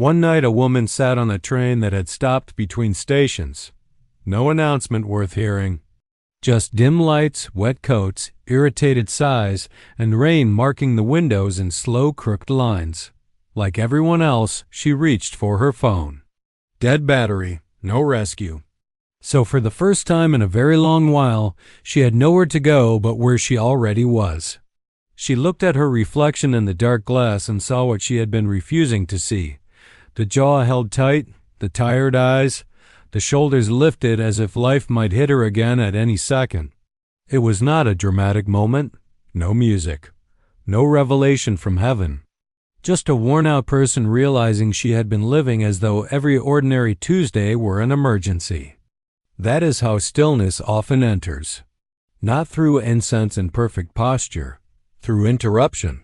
One night a woman sat on a train that had stopped between stations. No announcement worth hearing. Just dim lights, wet coats, irritated sighs, and rain marking the windows in slow, crooked lines. Like everyone else, she reached for her phone. Dead battery, no rescue. So for the first time in a very long while, she had nowhere to go but where she already was. She looked at her reflection in the dark glass and saw what she had been refusing to see. The jaw held tight, the tired eyes, the shoulders lifted as if life might hit her again at any second. It was not a dramatic moment, no music, no revelation from heaven. Just a worn-out person realizing she had been living as though every ordinary Tuesday were an emergency. That is how stillness often enters. Not through incense and perfect posture, through interruption,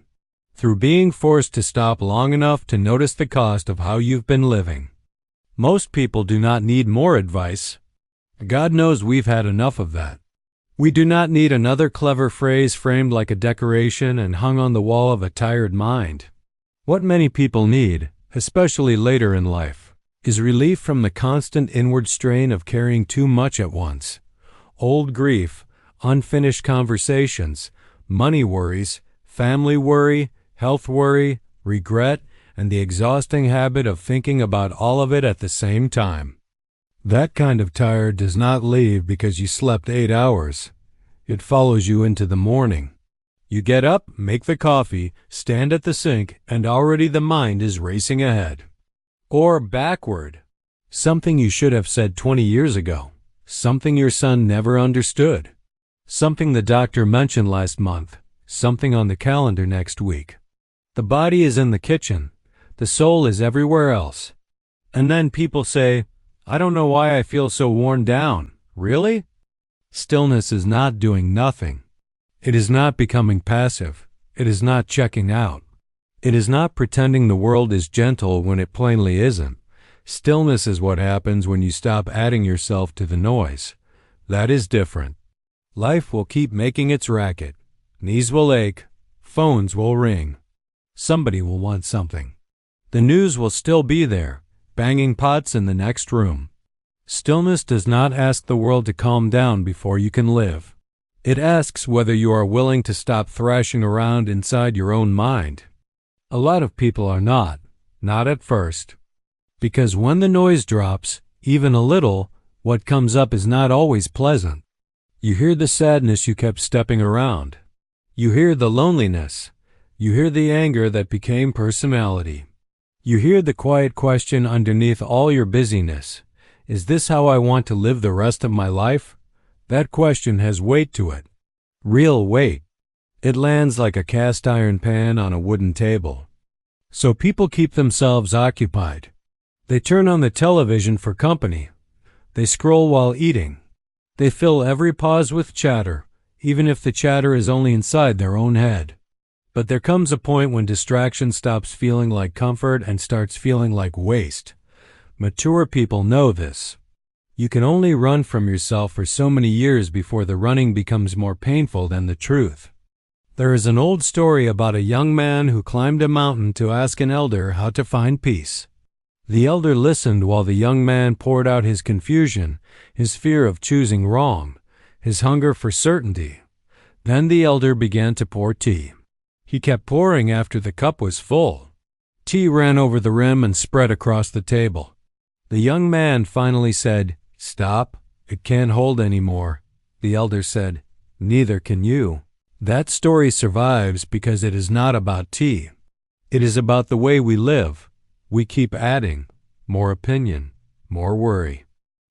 through being forced to stop long enough to notice the cost of how you've been living. Most people do not need more advice. God knows we've had enough of that. We do not need another clever phrase framed like a decoration and hung on the wall of a tired mind. What many people need, especially later in life, is relief from the constant inward strain of carrying too much at once. Old grief, unfinished conversations, money worries, family worry, health worry, regret, and the exhausting habit of thinking about all of it at the same time. That kind of tired does not leave because you slept 8 hours. It follows you into the morning. You get up, make the coffee, stand at the sink, and already the mind is racing ahead. Or backward. Something you should have said 20 years ago. Something your son never understood. Something the doctor mentioned last month. Something on the calendar next week. The body is in the kitchen. The soul is everywhere else. And then people say, I don't know why I feel so worn down. Really? Stillness is not doing nothing. It is not becoming passive. It is not checking out. It is not pretending the world is gentle when it plainly isn't. Stillness is what happens when you stop adding yourself to the noise. That is different. Life will keep making its racket. Knees will ache. Phones will ring. Somebody will want something. The news will still be there, banging pots in the next room. Stillness does not ask the world to calm down before you can live. It asks whether you are willing to stop thrashing around inside your own mind. A lot of people are not at first. Because when the noise drops, even a little, what comes up is not always pleasant. You hear the sadness you kept stepping around. You hear the loneliness. You hear the anger that became personality. You hear the quiet question underneath all your busyness. Is this how I want to live the rest of my life? That question has weight to it. Real weight. It lands like a cast iron pan on a wooden table. So people keep themselves occupied. They turn on the television for company. They scroll while eating. They fill every pause with chatter, even if the chatter is only inside their own head. But there comes a point when distraction stops feeling like comfort and starts feeling like waste. Mature people know this. You can only run from yourself for so many years before the running becomes more painful than the truth. There is an old story about a young man who climbed a mountain to ask an elder how to find peace. The elder listened while the young man poured out his confusion, his fear of choosing wrong, his hunger for certainty. Then the elder began to pour tea. He kept pouring after the cup was full. Tea ran over the rim and spread across the table. The young man finally said, "Stop, it can't hold any more." The elder said, "Neither can you." That story survives because it is not about tea. It is about the way we live. We keep adding more opinion, more worry,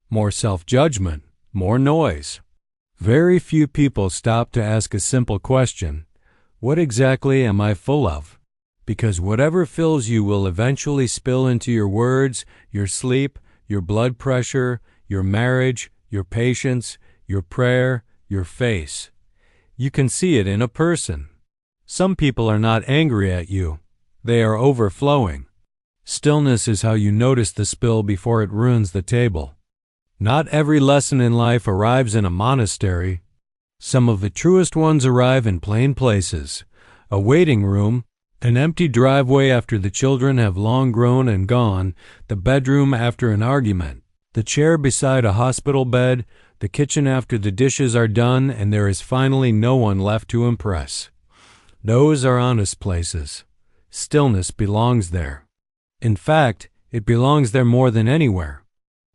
more self-judgment, more noise. Very few people stop to ask a simple question: what exactly am I full of? Because whatever fills you will eventually spill into your words, your sleep, your blood pressure, your marriage, your patience, your prayer, your face. You can see it in a person. Some people are not angry at you. They are overflowing. Stillness is how you notice the spill before it ruins the table. Not every lesson in life arrives in a monastery. Some of the truest ones arrive in plain places: a waiting room, An empty driveway after the children have long grown and gone, the bedroom after an argument, the chair beside a hospital bed, the kitchen after the dishes are done and there is finally no one left to impress. Those are honest places. Stillness belongs there. In fact, it belongs there more than anywhere.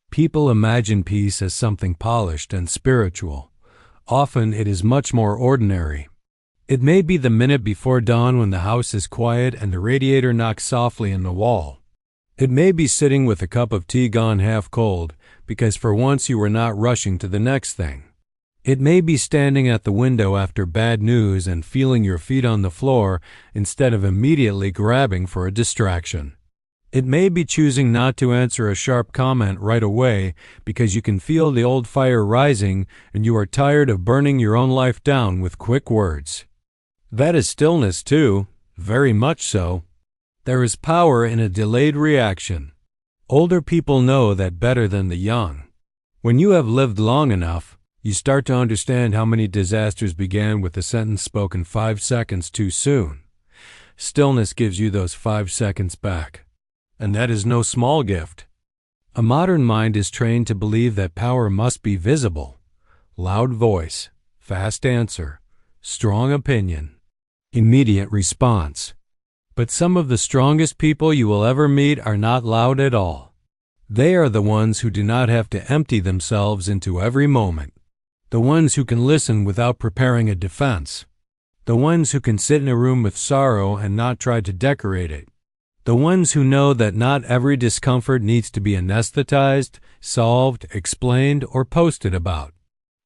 People imagine peace as something polished and spiritual. Often it is much more ordinary. It may be the minute before dawn when the house is quiet and the radiator knocks softly in the wall. It may be sitting with a cup of tea gone half cold, because for once you were not rushing to the next thing. It may be standing at the window after bad news and feeling your feet on the floor instead of immediately grabbing for a distraction. It may be choosing not to answer a sharp comment right away because you can feel the old fire rising and you are tired of burning your own life down with quick words. That is stillness too, very much so. There is power in a delayed reaction. Older people know that better than the young. When you have lived long enough, you start to understand how many disasters began with a sentence spoken 5 seconds too soon. Stillness gives you those 5 seconds back. And that is no small gift. A modern mind is trained to believe that power must be visible. Loud voice, fast answer, strong opinion, immediate response. But some of the strongest people you will ever meet are not loud at all. They are the ones who do not have to empty themselves into every moment. The ones who can listen without preparing a defense. The ones who can sit in a room with sorrow and not try to decorate it. The ones who know that not every discomfort needs to be anesthetized, solved, explained, or posted about.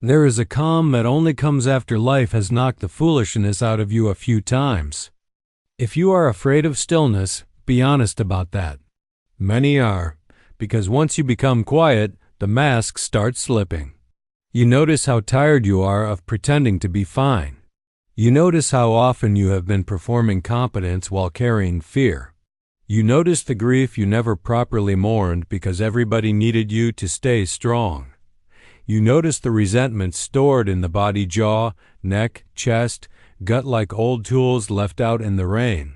There is a calm that only comes after life has knocked the foolishness out of you a few times. If you are afraid of stillness, be honest about that. Many are, because once you become quiet, the mask starts slipping. You notice how tired you are of pretending to be fine. You notice how often you have been performing competence while carrying fear. You notice the grief you never properly mourned because everybody needed you to stay strong. You notice the resentment stored in the body jaw, neck, chest, gut like old tools left out in the rain.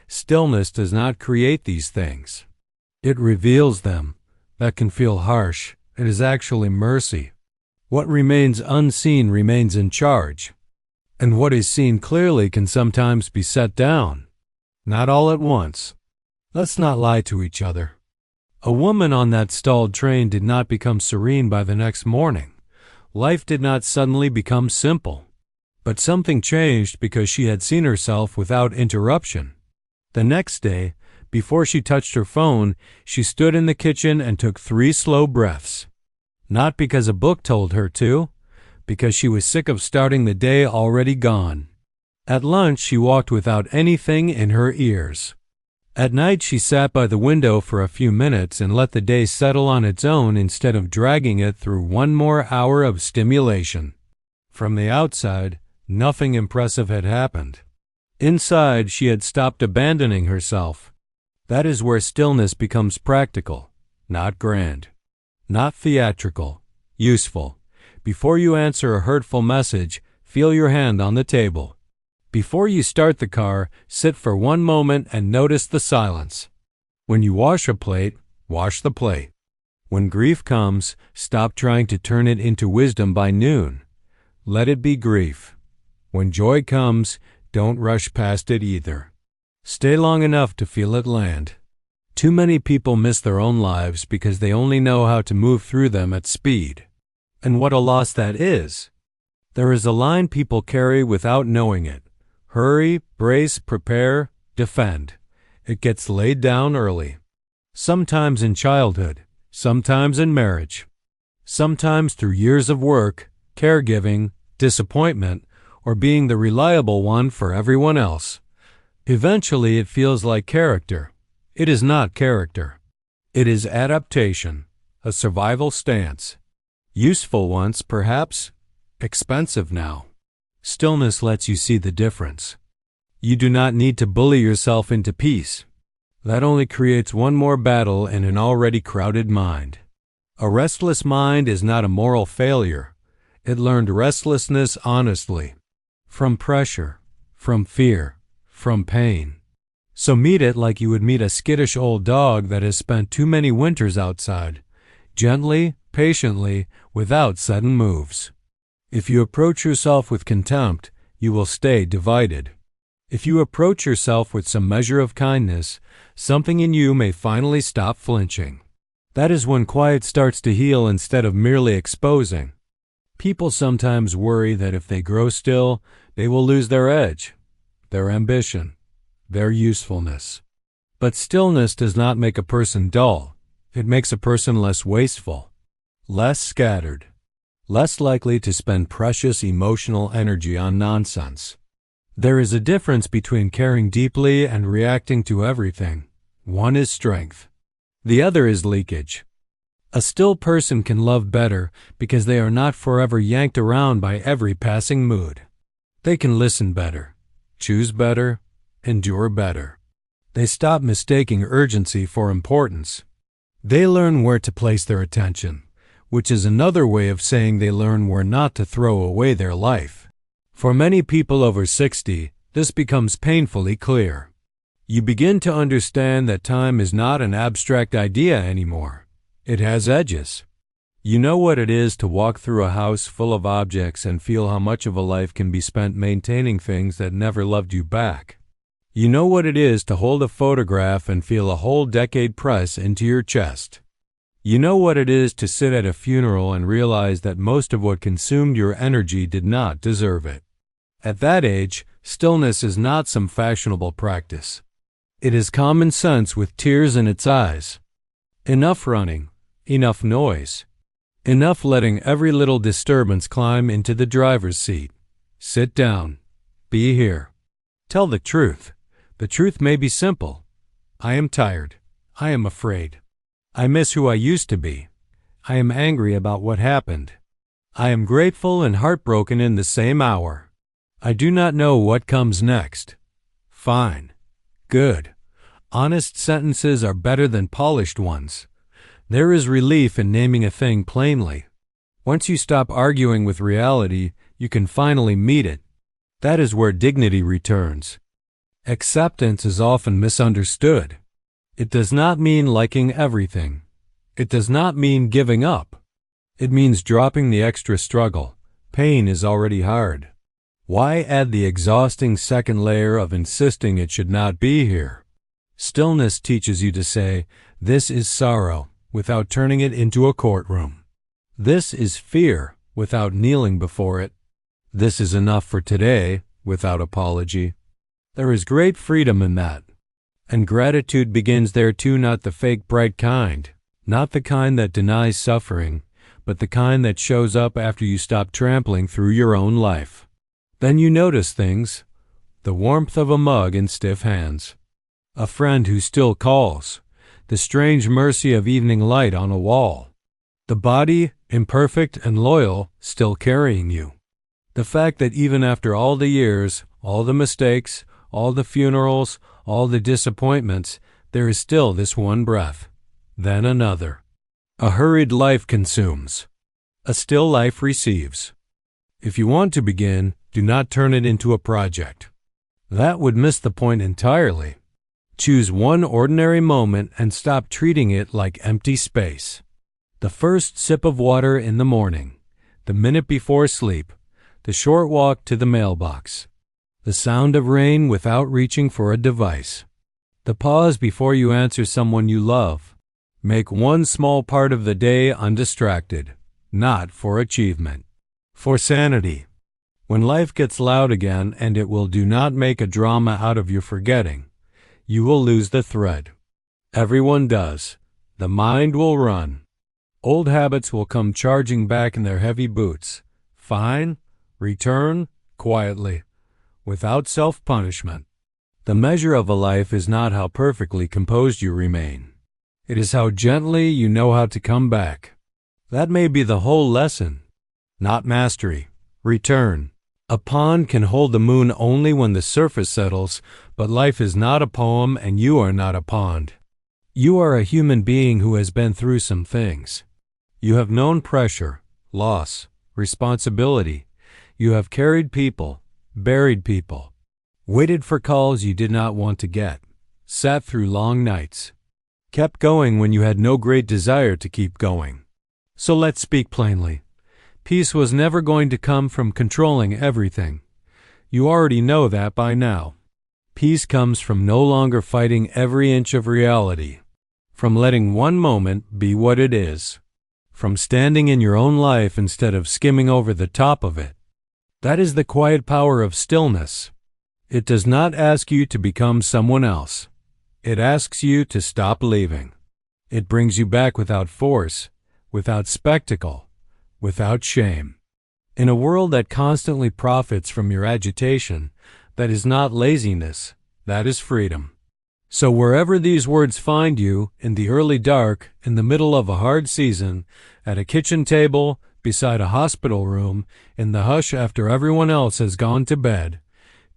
Stillness does not create these things. It reveals them. That can feel harsh. It is actually mercy. What remains unseen remains in charge. And what is seen clearly can sometimes be set down. Not all at once. Let's not lie to each other. A woman on that stalled train did not become serene by the next morning. Life did not suddenly become simple. But something changed because she had seen herself without interruption. The next day, before she touched her phone, she stood in the kitchen and took 3 slow breaths. Not because a book told her to, because she was sick of starting the day already gone. At lunch, she walked without anything in her ears. At night, she sat by the window for a few minutes and let the day settle on its own instead of dragging it through one more hour of stimulation. From the outside, nothing impressive had happened. Inside, she had stopped abandoning herself. That is where stillness becomes practical, not grand. Not theatrical, useful. Before you answer a hurtful message, feel your hand on the table. Before you start the car, sit for one moment and notice the silence. When you wash a plate, wash the plate. When grief comes, stop trying to turn it into wisdom by noon. Let it be grief. When joy comes, don't rush past it either. Stay long enough to feel it land. Too many people miss their own lives because they only know how to move through them at speed. And what a loss that is. There is a line people carry without knowing it. Hurry, brace, prepare, defend. It gets laid down early. Sometimes in childhood, sometimes in marriage. Sometimes through years of work, caregiving, disappointment, or being the reliable one for everyone else. Eventually it feels like character. It is not character. It is adaptation, a survival stance. Useful once, perhaps. Expensive now. Stillness lets you see the difference. You do not need to bully yourself into peace. That only creates one more battle in an already crowded mind. A restless mind is not a moral failure. It learned restlessness honestly. From pressure, from fear, from pain. So meet it like you would meet a skittish old dog that has spent too many winters outside, gently, patiently, without sudden moves. If you approach yourself with contempt, you will stay divided. If you approach yourself with some measure of kindness, something in you may finally stop flinching. That is when quiet starts to heal instead of merely exposing. People sometimes worry that if they grow still, they will lose their edge, their ambition, their usefulness. But stillness does not make a person dull. It makes a person less wasteful, less scattered, less likely to spend precious emotional energy on nonsense. There is a difference between caring deeply and reacting to everything. One is strength. The other is leakage. A still person can love better because they are not forever yanked around by every passing mood. They can listen better, choose better, endure better. They stop mistaking urgency for importance. They learn where to place their attention, which is another way of saying they learn where not to throw away their life. For many people over 60, this becomes painfully clear. You begin to understand that time is not an abstract idea anymore. It has edges. You know what it is to walk through a house full of objects and feel how much of a life can be spent maintaining things that never loved you back. You know what it is to hold a photograph and feel a whole decade press into your chest. You know what it is to sit at a funeral and realize that most of what consumed your energy did not deserve it. At that age, stillness is not some fashionable practice. It is common sense with tears in its eyes. Enough running, enough noise, enough letting every little disturbance climb into the driver's seat. Sit down. Be here. Tell the truth. The truth may be simple. I am tired. I am afraid. I miss who I used to be. I am angry about what happened. I am grateful and heartbroken in the same hour. I do not know what comes next. Fine. Good. Honest sentences are better than polished ones. There is relief in naming a thing plainly. Once you stop arguing with reality, you can finally meet it. That is where dignity returns. Acceptance is often misunderstood. It does not mean liking everything. It does not mean giving up. It means dropping the extra struggle. Pain is already hard. Why add the exhausting second layer of insisting it should not be here? Stillness teaches you to say, "This is sorrow," without turning it into a courtroom. This is fear, without kneeling before it. This is enough for today, without apology. There is great freedom in that. And gratitude begins there too, not the fake bright kind, not the kind that denies suffering, but the kind that shows up after you stop trampling through your own life. Then you notice things, the warmth of a mug in stiff hands, a friend who still calls, the strange mercy of evening light on a wall, the body, imperfect and loyal, still carrying you. The fact that even after all the years, all the mistakes, all the funerals, all the disappointments, there is still this one breath, then another. A hurried life consumes. A still life receives. If you want to begin, do not turn it into a project. That would miss the point entirely. Choose one ordinary moment and stop treating it like empty space. The first sip of water in the morning, the minute before sleep, the short walk to the mailbox, the sound of rain without reaching for a device, the pause before you answer someone you love. Make one small part of the day undistracted, not for achievement, for sanity. When life gets loud again, and it will, do not make a drama out of your forgetting. You will lose the thread. Everyone does. The mind will run. Old habits will come charging back in their heavy boots. Fine. Return quietly, without self-punishment. The measure of a life is not how perfectly composed you remain. It is how gently you know how to come back. That may be the whole lesson. Not mastery. Return. A pond can hold the moon only when the surface settles, but life is not a poem and you are not a pond. You are a human being who has been through some things. You have known pressure, loss, responsibility. You have carried people, buried people, waited for calls you did not want to get, sat through long nights, kept going when you had no great desire to keep going. So let's speak plainly. Peace was never going to come from controlling everything. You already know that by now. Peace comes from no longer fighting every inch of reality, from letting one moment be what it is, from standing in your own life instead of skimming over the top of it. That is the quiet power of stillness. It does not ask you to become someone else. It asks you to stop leaving. It brings you back without force, without spectacle, without shame. In a world that constantly profits from your agitation, that is not laziness, that is freedom. So wherever these words find you, in the early dark, in the middle of a hard season, at a kitchen table, beside a hospital room, in the hush after everyone else has gone to bed,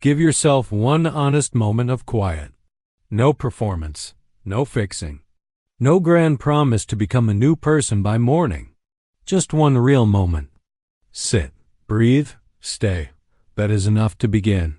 give yourself one honest moment of quiet. No performance, no fixing, no grand promise to become a new person by morning. Just one real moment. Sit, breathe, stay. That is enough to begin.